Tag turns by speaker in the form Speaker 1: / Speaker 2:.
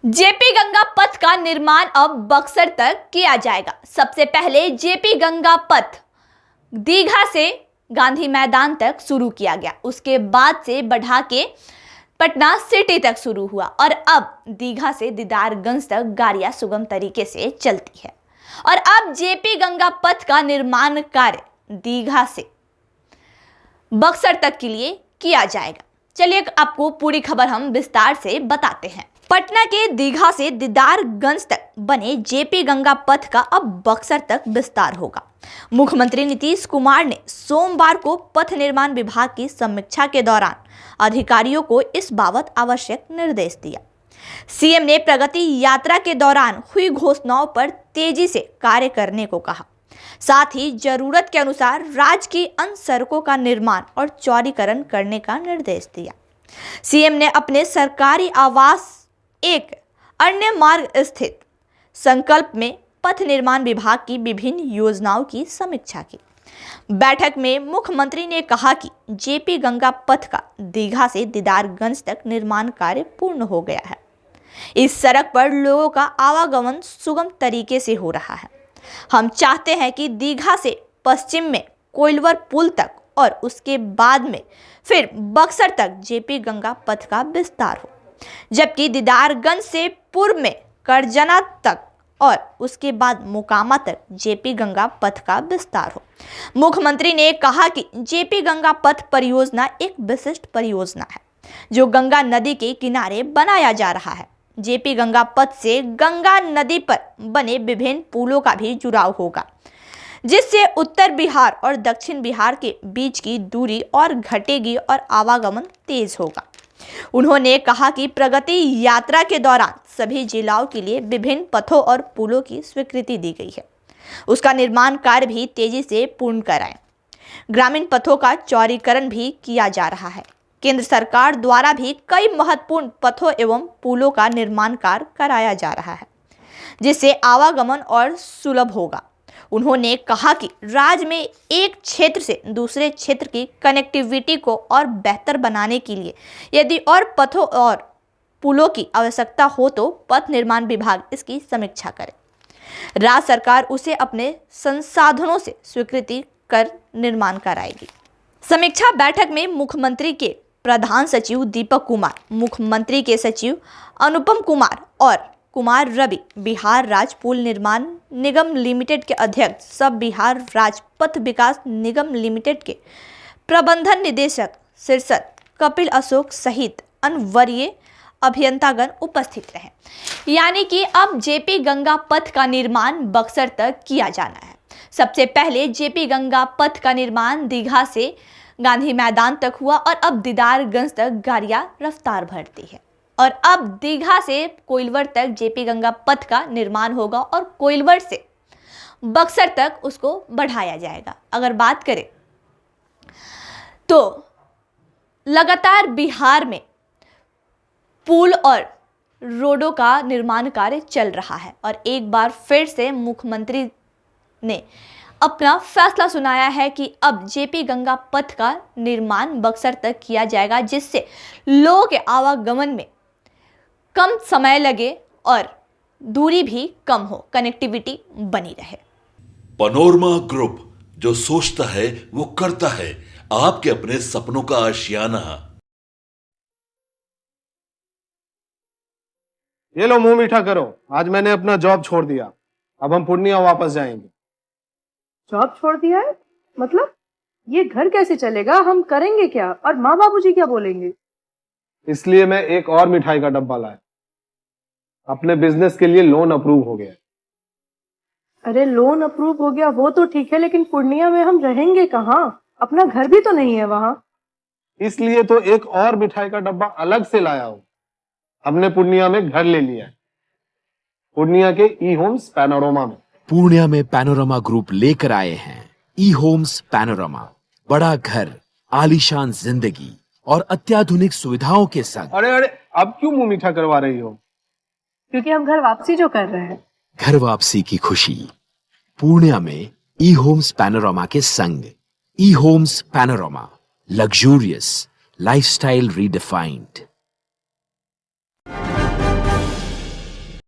Speaker 1: JP Ganga पथ का निर्माण अब बक्सर तक किया जाएगा। सबसे पहले जेपी गंगा पथ दीघा से गांधी मैदान तक शुरू किया गया, उसके बाद से बढ़ा के पटना सिटी तक शुरू हुआ और अब दीघा से दीदारगंज तक गाड़ियां सुगम तरीके से चलती है। और अब जेपी गंगा पथ का निर्माण कार्य दीघा से बक्सर तक के लिए किया जाएगा। चलिए आपको पूरी खबर हम विस्तार से बताते हैं। पटना के दीघा से दीदारगंज तक बने जेपी गंगा पथ का अब बक्सर तक विस्तार होगा। मुख्यमंत्री नीतीश कुमार ने सोमवार को पथ निर्माण विभाग की समीक्षा के दौरान अधिकारियों को इस बाबत आवश्यक निर्देश दिया। सीएम ने प्रगति यात्रा के दौरान हुई घोषणाओं पर तेजी से कार्य करने को कहा, साथ ही जरूरत के अनुसार राज्य की अन्य सड़कों का निर्माण और चौड़ीकरण करने का निर्देश दिया। सीएम ने अपने सरकारी आवास एक अन्य मार्ग स्थित संकल्प में पथ निर्माण विभाग की विभिन्न योजनाओं की समीक्षा की। बैठक में मुख्यमंत्री ने कहा कि जेपी गंगा पथ का दीघा से दीदारगंज तक निर्माण कार्य पूर्ण हो गया है। इस सड़क पर लोगों का आवागमन सुगम तरीके से हो रहा है। हम चाहते हैं कि दीघा से पश्चिम में कोइलवर पुल तक और उसके बाद में फिर बक्सर तक जेपी गंगा पथ का विस्तार हो, जबकि दीदारगंज से पूर्व में करजना तक और उसके बाद मोकामा तक जेपी गंगा पथ का विस्तार हो। मुख्यमंत्री ने कहा कि जेपी गंगा पथ परियोजना एक विशिष्ट परियोजना है जो गंगा नदी के किनारे बनाया जा रहा है। जेपी गंगा पथ से गंगा नदी पर बने विभिन्न पुलों का भी जुड़ाव होगा, जिससे उत्तर बिहार और दक्षिण बिहार के बीच की दूरी और घटेगी और आवागमन तेज होगा। उन्होंने कहा कि प्रगति यात्रा के दौरान सभी जिलों के लिए विभिन्न पथों और पुलों की स्वीकृति दी गई है, उसका निर्माण कार्य भी तेजी से पूर्ण कराएं। ग्रामीण पथों का चौड़ीकरण भी किया जा रहा है। केंद्र सरकार द्वारा भी कई महत्वपूर्ण पथों एवं पुलों का निर्माण कार्य कराया जा रहा है, जिससे आवागमन और सुलभ होगा। उन्होंने कहा कि राज्य में एक क्षेत्र से दूसरे क्षेत्र की कनेक्टिविटी को और बेहतर बनाने के लिए यदि और पथों और पुलों की आवश्यकता हो तो पथ निर्माण विभाग इसकी समीक्षा करे। राज्य सरकार उसे अपने संसाधनों से स्वीकृति कर निर्माण कराएगी। समीक्षा बैठक में मुख्यमंत्री के प्रधान सचिव दीपक कुमार, मुख्यमंत्री के सचिव अनुपम कुमार और कुमार रवि, बिहार राज्य पुल निर्माण निगम लिमिटेड के अध्यक्ष, सब बिहार राज्य पथ विकास निगम लिमिटेड के प्रबंधन निदेशक शीर्षक कपिल अशोक सहित अन्य वरीय अभियंतागण उपस्थित रहे। यानी कि अब जेपी गंगा पथ का निर्माण बक्सर तक किया जाना है। सबसे पहले जेपी गंगा पथ का निर्माण दीघा से गांधी मैदान तक हुआ और अब दीदारगंज तक गाड़ियां रफ्तार भरती है और अब दीघा से कोइलवर तक जेपी गंगा पथ का निर्माण होगा और कोइलवर से बक्सर तक उसको बढ़ाया जाएगा। अगर बात करें तो लगातार बिहार में पुल और रोडों का निर्माण कार्य चल रहा है और एक बार फिर से मुख्यमंत्री ने अपना फैसला सुनाया है कि अब जेपी गंगा पथ का निर्माण बक्सर तक किया जाएगा, जिससे लोगों के आवागमन में कम समय लगे और दूरी भी कम हो, कनेक्टिविटी बनी रहे।
Speaker 2: पैनोरमा ग्रुप, जो सोचता है वो करता है। आपके अपने सपनों का आशियाना।
Speaker 3: ये लो, मुंह मीठा करो। आज मैंने अपना जॉब छोड़ दिया, अब हम पूर्णिया वापस जाएंगे।
Speaker 4: जॉब छोड़ दिया है? मतलब ये घर कैसे चलेगा? हम करेंगे क्या? और माँ बाबूजी क्या बोलेंगे?
Speaker 3: इसलिए मैं एक और मिठाई का डब्बा लाया। अपने बिजनेस के लिए लोन अप्रूव हो गया।
Speaker 4: अरे लोन अप्रूव हो गया वो तो ठीक है, लेकिन पूर्णिया में हम रहेंगे कहाँ? अपना घर भी तो नहीं है वहां।
Speaker 3: इसलिए तो एक और मिठाई का डब्बा अलग से लाया हूं। हमने पूर्णिया में घर ले लिया है, पूर्णिया के ई होम्स पैनोरमा में।
Speaker 5: पूर्णिया में पैनोरमा ग्रुप लेकर आए हैं ई होम्स पैनोरमा। बड़ा घर, आलीशान जिंदगी और अत्याधुनिक सुविधाओं के संग।
Speaker 3: अरे अरे, अब क्यों मुंह मीठा करवा रही हो?
Speaker 4: क्योंकि हम घर वापसी जो कर रहे हैं।
Speaker 5: घर वापसी की खुशी पूर्णिया में ई होम्स पैनोरमा के संग। ई homes panorama, luxurious lifestyle redefined.